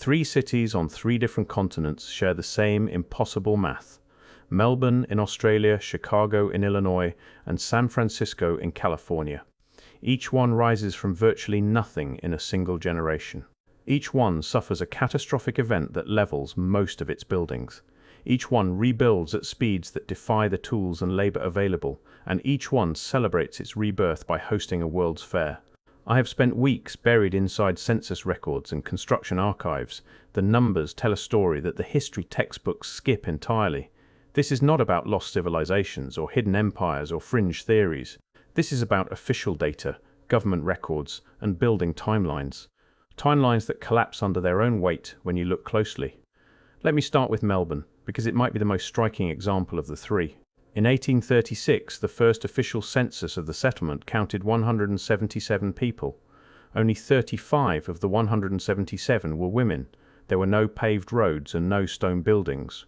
Three cities on three different continents share the same impossible math. Melbourne in Australia, Chicago in Illinois, and San Francisco in California. Each one rises from virtually nothing in a single generation. Each one suffers a catastrophic event that levels most of its buildings. Each one rebuilds at speeds that defy the tools and labor available, and each one celebrates its rebirth by hosting a World's Fair. I have spent weeks buried inside census records and construction archives. The numbers tell a story that the history textbooks skip entirely. This is not about lost civilizations or hidden empires or fringe theories. This is about official data, government records, and building timelines. Timelines that collapse under their own weight when you look closely. Let me start with Melbourne, because it might be the most striking example of the three. In 1836, the first official census of the settlement counted 177 people. Only 35 of the 177 were women. There were no paved roads and no stone buildings.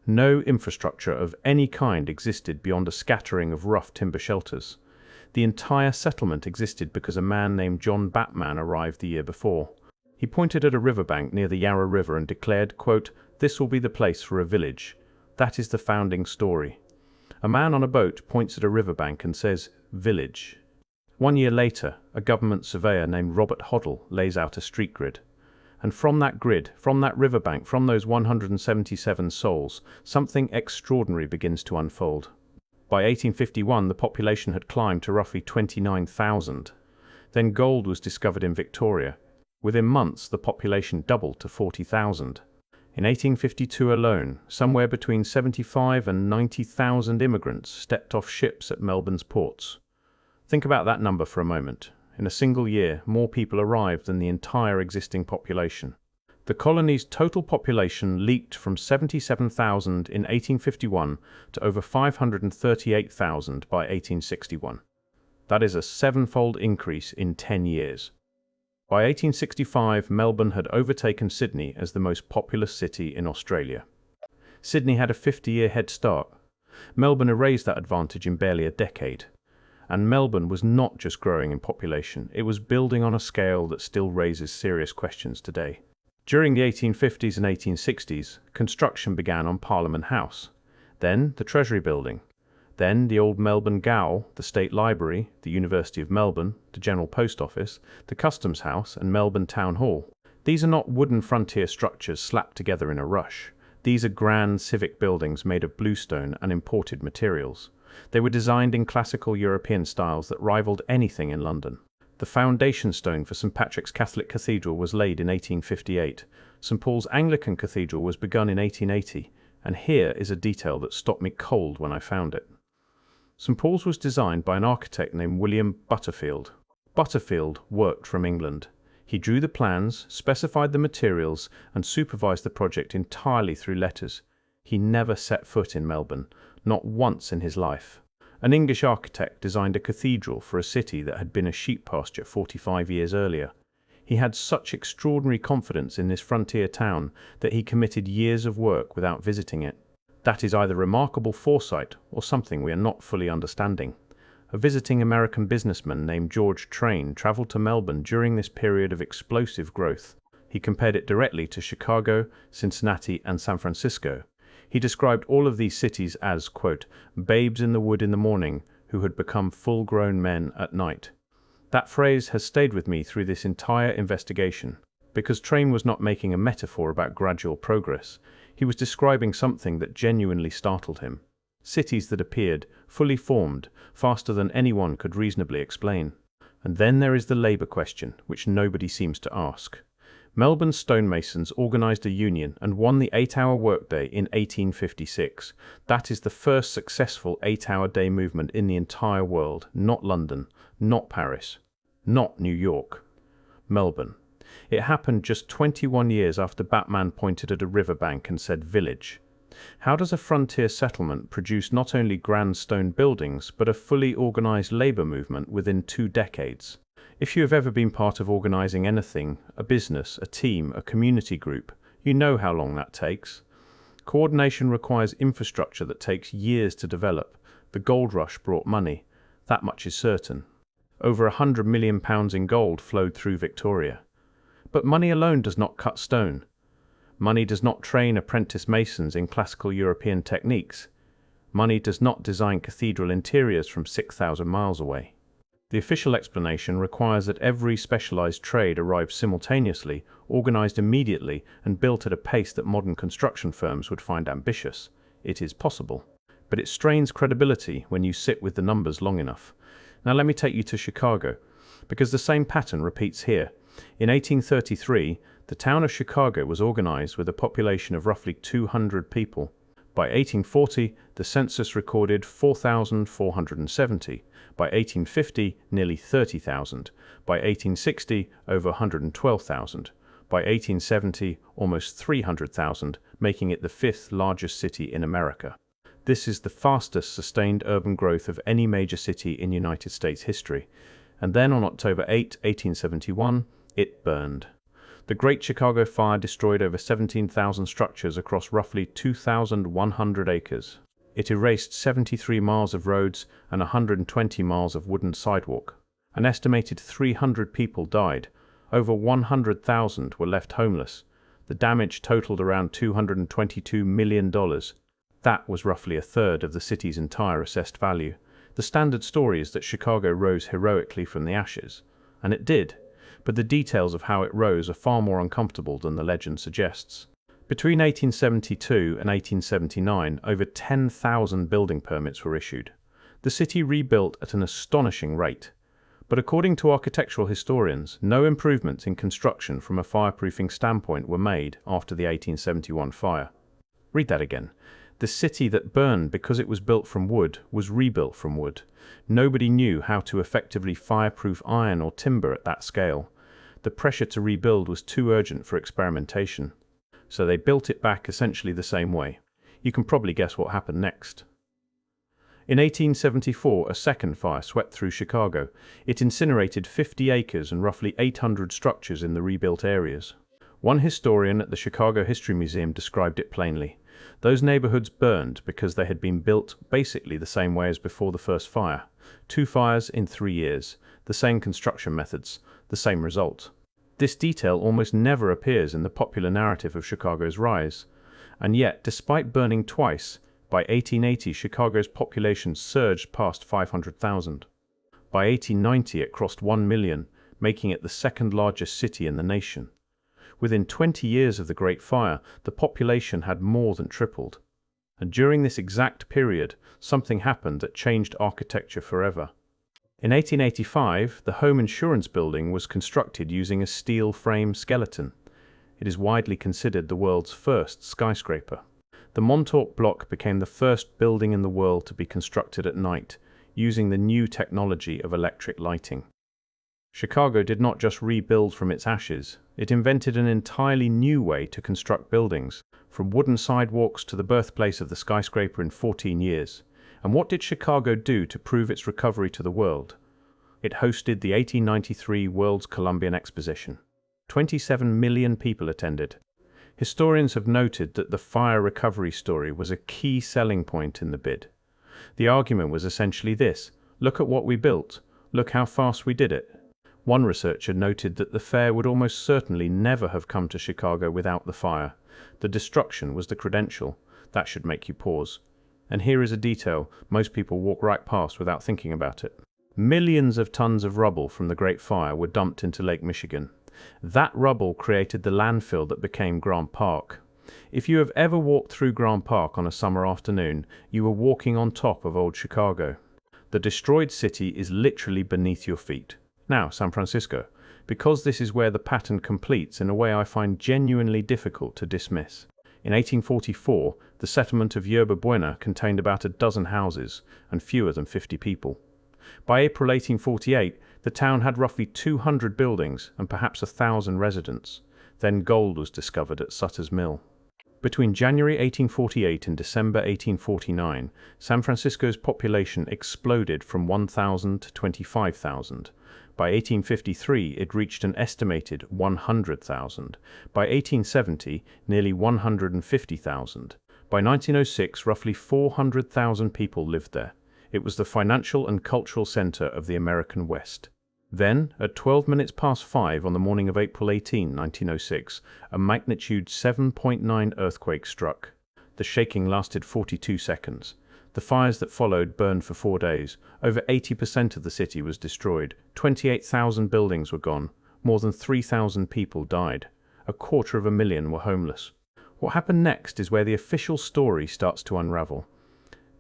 No infrastructure of any kind existed beyond a scattering of rough timber shelters. The entire settlement existed because a man named John Batman arrived the year before. He pointed at a riverbank near the Yarra River and declared, quote, "This will be the place for a village." That is the founding story. A man on a boat points at a riverbank and says, "Village." 1 year later, a government surveyor named Robert Hoddle lays out a street grid. And from that grid, from that riverbank, from those 177 souls, something extraordinary begins to unfold. By 1851, the population had climbed to roughly 29,000. Then gold was discovered in Victoria. Within months, the population doubled to 40,000. In 1852 alone, somewhere between 75 and 90,000 immigrants stepped off ships at Melbourne's ports. Think about that number for a moment. In a single year, more people arrived than the entire existing population. The colony's total population leaped from 77,000 in 1851 to over 538,000 by 1861. That is a sevenfold increase in 10 years. By 1865, Melbourne had overtaken Sydney as the most populous city in Australia. Sydney had a 50-year head start. Melbourne erased that advantage in barely a decade. And Melbourne was not just growing in population, it was building on a scale that still raises serious questions today. During the 1850s and 1860s, construction began on Parliament House, then the Treasury Building, then the old Melbourne Gaol, the State Library, the University of Melbourne, the General Post Office, the Customs House and Melbourne Town Hall. These are not wooden frontier structures slapped together in a rush. These are grand civic buildings made of bluestone and imported materials. They were designed in classical European styles that rivaled anything in London. The foundation stone for St Patrick's Catholic Cathedral was laid in 1858. St Paul's Anglican Cathedral was begun in 1880, and here is a detail that stopped me cold when I found it. St Paul's was designed by an architect named William Butterfield. Butterfield worked from England. He drew the plans, specified the materials, and supervised the project entirely through letters. He never set foot in Melbourne, not once in his life. An English architect designed a cathedral for a city that had been a sheep pasture 45 years earlier. He had such extraordinary confidence in this frontier town that he committed years of work without visiting it. That is either remarkable foresight or something we are not fully understanding. A visiting American businessman named George Train traveled to Melbourne during this period of explosive growth. He compared it directly to Chicago, Cincinnati, and San Francisco. He described all of these cities as, quote, babes in the wood in the morning who had become full-grown men at night. That phrase has stayed with me through this entire investigation, because Train was not making a metaphor about gradual progress. He was describing something that genuinely startled him. Cities that appeared, fully formed, faster than anyone could reasonably explain. And then there is the labor question, which nobody seems to ask. Melbourne stonemasons organized a union and won the 8-hour workday in 1856. That is the first successful 8-hour day movement in the entire world, not London, not Paris, not New York. Melbourne. It happened just 21 years after Batman pointed at a riverbank and said village. How does a frontier settlement produce not only grand stone buildings, but a fully organized labor movement within 2 decades? If you have ever been part of organizing anything, a business, a team, a community group, you know how long that takes. Coordination requires infrastructure that takes years to develop. The gold rush brought money. That much is certain. Over £100 million in gold flowed through Victoria. But money alone does not cut stone. Money does not train apprentice masons in classical European techniques. Money does not design cathedral interiors from 6,000 miles away. The official explanation requires that every specialized trade arrive simultaneously, organized immediately, and built at a pace that modern construction firms would find ambitious. It is possible, but it strains credibility when you sit with the numbers long enough. Now let me take you to Chicago, because the same pattern repeats here. In 1833, the town of Chicago was organized with a population of roughly 200 people. By 1840, the census recorded 4,470. By 1850, nearly 30,000. By 1860, over 112,000. By 1870, almost 300,000, making it the fifth largest city in America. This is the fastest sustained urban growth of any major city in United States history. And then on October 8, 1871, it burned. The Great Chicago Fire destroyed over 17,000 structures across roughly 2,100 acres. It erased 73 miles of roads and 120 miles of wooden sidewalk. An estimated 300 people died. Over 100,000 were left homeless. The damage totaled around $222 million. That was roughly a third of the city's entire assessed value. The standard story is that Chicago rose heroically from the ashes. And it did. But the details of how it rose are far more uncomfortable than the legend suggests. Between 1872 and 1879, over 10,000 building permits were issued. The city rebuilt at an astonishing rate. But according to architectural historians, no improvements in construction from a fireproofing standpoint were made after the 1871 fire. Read that again. The city that burned because it was built from wood was rebuilt from wood. Nobody knew how to effectively fireproof iron or timber at that scale. The pressure to rebuild was too urgent for experimentation. So they built it back essentially the same way. You can probably guess what happened next. In 1874, a second fire swept through Chicago. It incinerated 50 acres and roughly 800 structures in the rebuilt areas. One historian at the Chicago History Museum described it plainly. Those neighborhoods burned because they had been built basically the same way as before the first fire. 2 fires in 3 years, the same construction methods, the same result. This detail almost never appears in the popular narrative of Chicago's rise. And yet, despite burning twice, by 1880 Chicago's population surged past 500,000. By 1890 it crossed 1 million, making it the second largest city in the nation. Within 20 years of the Great Fire, the population had more than tripled. And during this exact period, something happened that changed architecture forever. In 1885, the Home Insurance Building was constructed using a steel frame skeleton. It is widely considered the world's first skyscraper. The Montauk Block became the first building in the world to be constructed at night, using the new technology of electric lighting. Chicago did not just rebuild from its ashes, it invented an entirely new way to construct buildings, from wooden sidewalks to the birthplace of the skyscraper in 14 years. And what did Chicago do to prove its recovery to the world? It hosted the 1893 World's Columbian Exposition. 27 million people attended. Historians have noted that the fire recovery story was a key selling point in the bid. The argument was essentially this: look at what we built, look how fast we did it. One researcher noted that the fair would almost certainly never have come to Chicago without the fire. The destruction was the credential. That should make you pause. And here is a detail most people walk right past without thinking about it. Millions of tons of rubble from the Great Fire were dumped into Lake Michigan. That rubble created the landfill that became Grant Park. If you have ever walked through Grant Park on a summer afternoon, you were walking on top of old Chicago. The destroyed city is literally beneath your feet. Now, San Francisco, because this is where the pattern completes in a way I find genuinely difficult to dismiss. In 1844, the settlement of Yerba Buena contained about a dozen houses and fewer than 50 people. By April 1848, the town had roughly 200 buildings and perhaps 1,000 residents. Then gold was discovered at Sutter's Mill. Between January 1848 and December 1849, San Francisco's population exploded from 1,000 to 25,000. By 1853, it reached an estimated 100,000. By 1870, nearly 150,000. By 1906, roughly 400,000 people lived there. It was the financial and cultural center of the American West. Then, at 12 minutes past 5 on the morning of April 18, 1906, a magnitude 7.9 earthquake struck. The shaking lasted 42 seconds. The fires that followed burned for 4 days. Over 80% of the city was destroyed. 28,000 buildings were gone. More than 3,000 people died. 250,000 were homeless. What happened next is where the official story starts to unravel.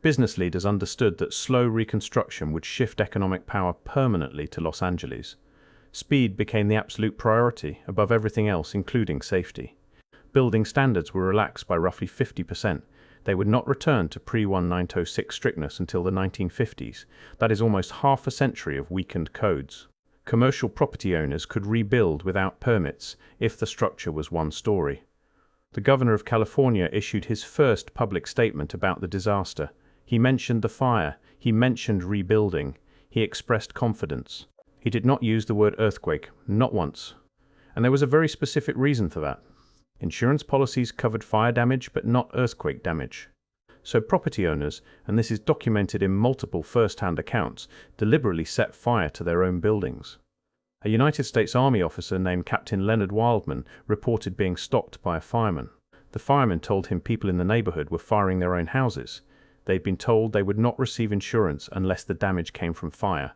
Business leaders understood that slow reconstruction would shift economic power permanently to Los Angeles. Speed became the absolute priority, above everything else, including safety. Building standards were relaxed by roughly 50%. They would not return to pre-1906 strictness until the 1950s. That is almost half a century of weakened codes. Commercial property owners could rebuild without permits if the structure was one story. The governor of California issued his first public statement about the disaster. He mentioned the fire. He mentioned rebuilding. He expressed confidence. He did not use the word earthquake, not once. And there was a very specific reason for that. Insurance policies covered fire damage but not earthquake damage. So property owners, and this is documented in multiple first-hand accounts, deliberately set fire to their own buildings. A United States Army officer named Captain Leonard Wildman reported being stopped by a fireman. The fireman told him people in the neighborhood were firing their own houses. They'd been told they would not receive insurance unless the damage came from fire.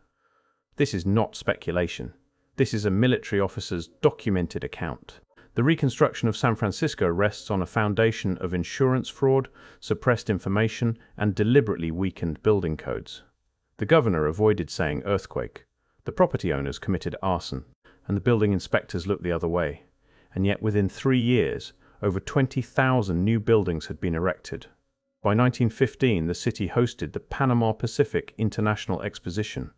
This is not speculation. This is a military officer's documented account. The reconstruction of San Francisco rests on a foundation of insurance fraud, suppressed information, and deliberately weakened building codes. The governor avoided saying earthquake. The property owners committed arson, and the building inspectors looked the other way. And yet within 3 years, over 20,000 new buildings had been erected. By 1915, the city hosted the Panama Pacific International Exposition,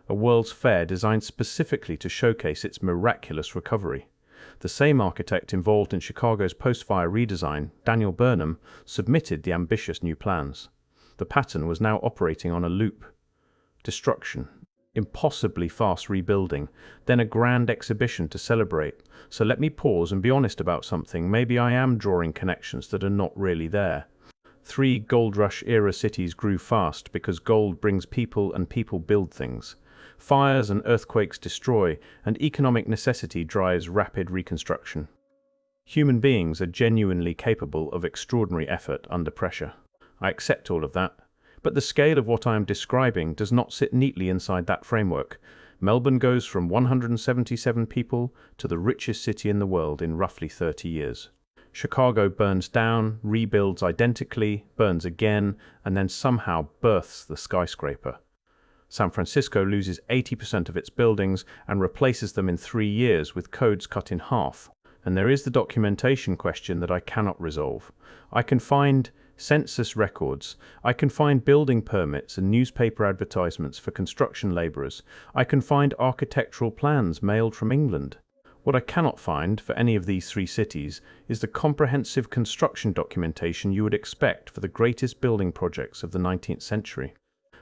a world's fair designed specifically to showcase its miraculous recovery. The same architect involved in Chicago's post-fire redesign, Daniel Burnham, submitted the ambitious new plans. The pattern was now operating on a loop. Destruction, impossibly fast rebuilding, then a grand exhibition to celebrate. So let me pause and be honest about something. Maybe I am drawing connections that are not really there. 3 gold rush era cities grew fast because gold brings people and people build things. Fires and earthquakes destroy, and economic necessity drives rapid reconstruction. Human beings are genuinely capable of extraordinary effort under pressure. I accept all of that, but the scale of what I am describing does not sit neatly inside that framework. Melbourne goes from 177 people to the richest city in the world in roughly 30 years. Chicago burns down, rebuilds identically, burns again, and then somehow births the skyscraper. San Francisco loses 80% of its buildings and replaces them in 3 years with codes cut in half. And there is the documentation question that I cannot resolve. I can find census records. I can find building permits and newspaper advertisements for construction laborers. I can find architectural plans mailed from England. What I cannot find for any of these 3 cities is the comprehensive construction documentation you would expect for the greatest building projects of the 19th century.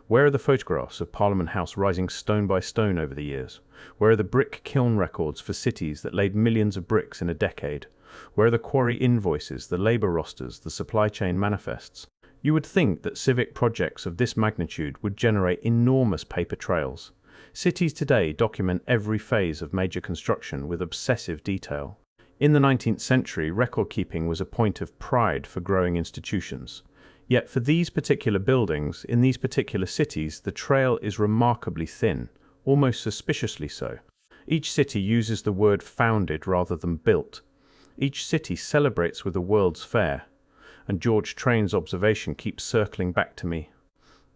Where are the photographs of Parliament House rising stone by stone over the years? Where are the brick kiln records for cities that laid millions of bricks in a decade? Where are the quarry invoices, the labor rosters, the supply chain manifests? You would think that civic projects of this magnitude would generate enormous paper trails. Cities today document every phase of major construction with obsessive detail. In the 19th century, record-keeping was a point of pride for growing institutions. Yet for these particular buildings, in these particular cities, the trail is remarkably thin, almost suspiciously so. Each city uses the word founded rather than built. Each city celebrates with a World's Fair. And George Train's observation keeps circling back to me.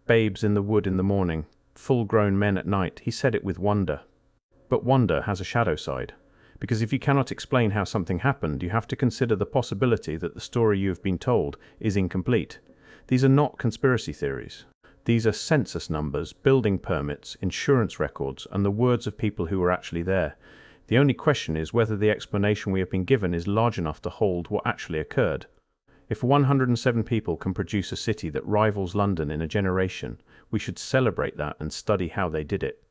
Babes in the wood in the morning, full-grown men at night. He said it with wonder. But wonder has a shadow side, because if you cannot explain how something happened, you have to consider the possibility that the story you have been told is incomplete. These are not conspiracy theories. These are census numbers, building permits, insurance records, and the words of people who were actually there. The only question is whether the explanation we have been given is large enough to hold what actually occurred. If 107 people can produce a city that rivals London in a generation, we should celebrate that and study how they did it.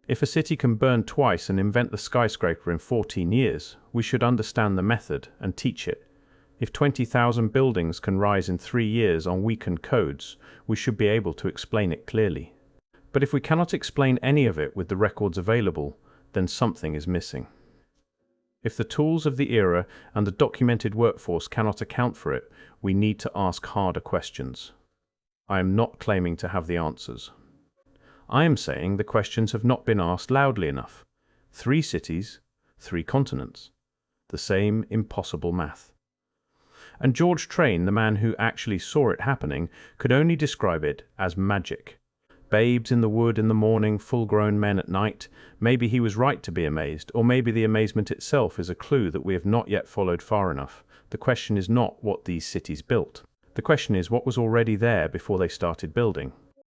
If a city can burn twice and invent the skyscraper in 14 years, we should understand the method and teach it. If 20,000 buildings can rise in 3 years on weakened codes, we should be able to explain it clearly. But if we cannot explain any of it with the records available, then something is missing. If the tools of the era and the documented workforce cannot account for it, we need to ask harder questions. I am not claiming to have the answers. I am saying the questions have not been asked loudly enough. 3 cities, 3 continents. The same impossible math. And George Train, the man who actually saw it happening, could only describe it as magic. Babes in the wood in the morning, full-grown men at night. Maybe he was right to be amazed, or maybe the amazement itself is a clue that we have not yet followed far enough. The question is not what these cities built. The question is what was already there before they started building.